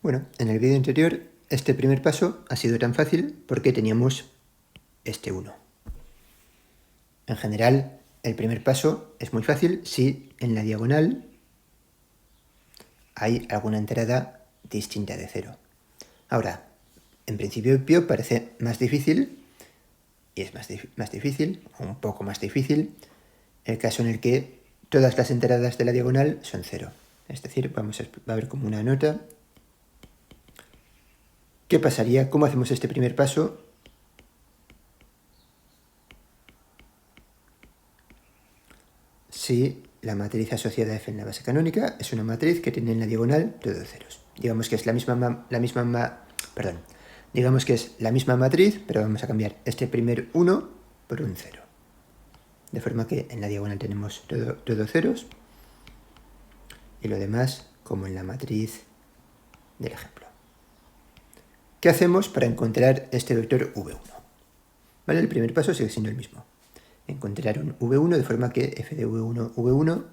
Bueno, en el vídeo anterior este primer paso ha sido tan fácil porque teníamos este 1. En general, el primer paso es muy fácil si en la diagonal hay alguna entrada distinta de 0. Ahora, en principio parece más difícil, y es más difícil, o un poco más difícil, el caso en el que todas las entradas de la diagonal son 0. Es decir, vamos a ver como una nota. ¿Qué pasaría? ¿Cómo hacemos este primer paso? Si la matriz asociada a F en la base canónica es una matriz que tiene en la diagonal todos ceros. Digamos que es la misma matriz, pero vamos a cambiar este primer 1 por un 0. De forma que en la diagonal tenemos todo ceros y lo demás como en la matriz del ejemplo. ¿Qué hacemos para encontrar este vector v1? ¿Vale? El primer paso sigue siendo el mismo. Encontrar un v1 de forma que f de v1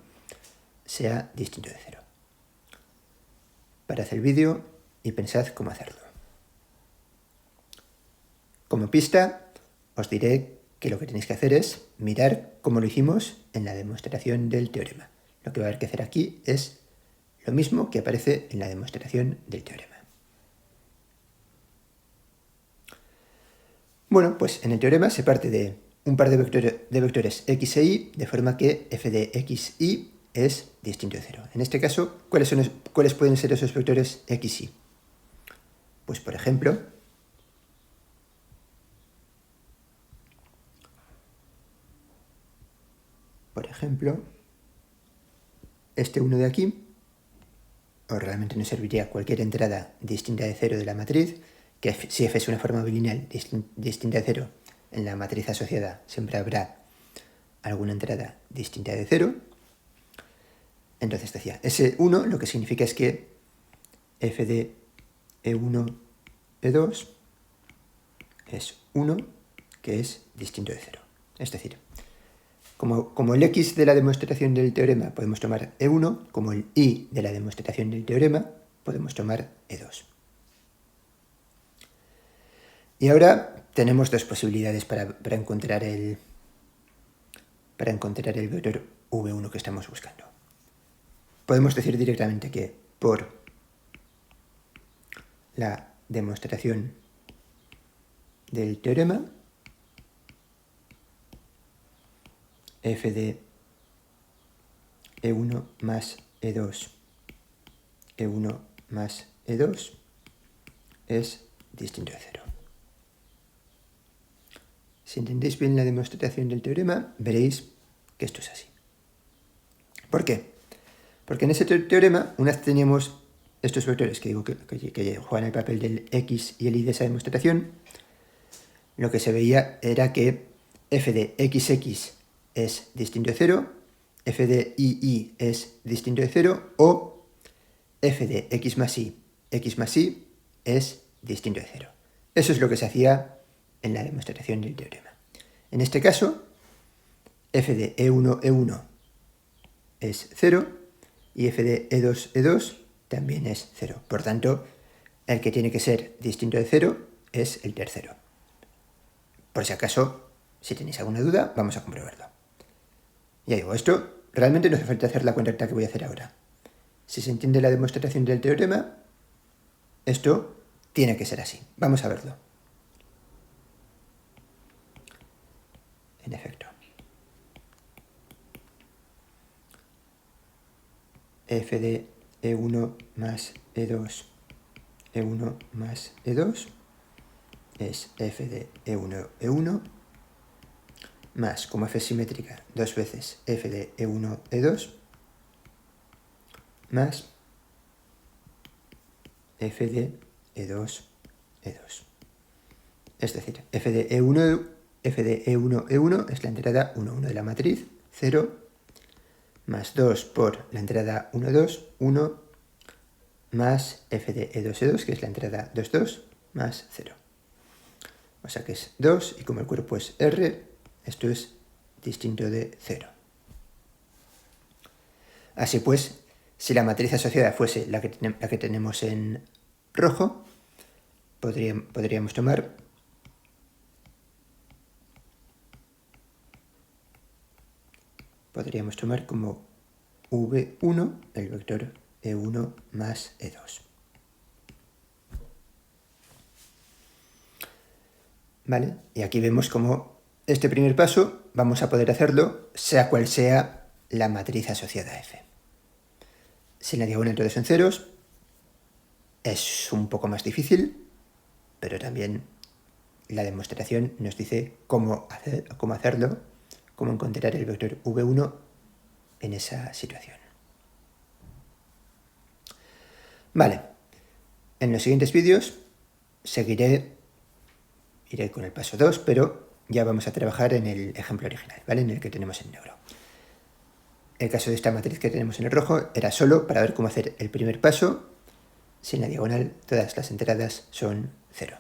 sea distinto de 0. Parad el vídeo y pensad cómo hacerlo. Como pista, os diré que lo que tenéis que hacer es mirar cómo lo hicimos en la demostración del teorema. Lo que va a haber que hacer aquí es lo mismo que aparece en la demostración del teorema. Bueno, pues en el teorema se parte de un par de vectores x e y, de forma que f de x, y es distinto de 0. En este caso, ¿cuáles pueden ser esos vectores x, y? Pues por ejemplo, este 1 de aquí, o realmente nos serviría cualquier entrada distinta de 0 de la matriz, que si f es una forma bilineal distinta de 0, en la matriz asociada siempre habrá alguna entrada distinta de 0. Entonces decía, ese 1 lo que significa es que f de e1, e2 es 1 que es distinto de 0. Es decir, como el x de la demostración del teorema podemos tomar e1, como el y de la demostración del teorema podemos tomar e2. Y ahora tenemos dos posibilidades para encontrar el vector v1 que estamos buscando. Podemos decir directamente que por la demostración del teorema, f de e1 más e2, e1 más e2 es distinto de 0. Si entendéis bien la demostración del teorema, veréis que esto es así. ¿Por qué? Porque en ese teorema, una vez teníamos estos vectores que juegan el papel del x y el y de esa demostración, lo que se veía era que f de xx es distinto de 0, f de y es distinto de 0, o f de x más y es distinto de 0. Eso es lo que se hacía en la demostración del teorema. En este caso, f de e1 es 0 y f de e2 también es 0. Por tanto, el que tiene que ser distinto de 0 es el tercero. Por si acaso, si tenéis alguna duda, vamos a comprobarlo. Ya digo, esto realmente no hace falta hacer la cuenta que voy a hacer ahora. Si se entiende la demostración del teorema, esto tiene que ser así. Vamos a verlo. En efecto, f de e1 más e2, e1 más e2 es f de e1 más, como f es simétrica, dos veces f de e1, e2 más f de e2, e2. Es decir, f de e1, e1 es la entrada 1, 1 de la matriz, 0, más 2 por la entrada 1, 2, 1, más f de e2, e2, que es la entrada 2, 2, más 0. O sea que es 2, y como el cuerpo es R, esto es distinto de 0. Así pues, si la matriz asociada fuese la que tenemos en rojo, podríamos tomar como V1 el vector E1 más E2. ¿Vale? Y aquí vemos cómo este primer paso vamos a poder hacerlo sea cual sea la matriz asociada a F. Si en la diagonal todos son ceros, es un poco más difícil, pero también la demostración nos dice cómo hacerlo, cómo encontrar el vector V1 en esa situación. Vale, en los siguientes vídeos iré con el paso 2, pero ya vamos a trabajar en el ejemplo original, ¿vale? En el que tenemos en negro. El caso de esta matriz que tenemos en el rojo era solo para ver cómo hacer el primer paso si en la diagonal todas las entradas son 0.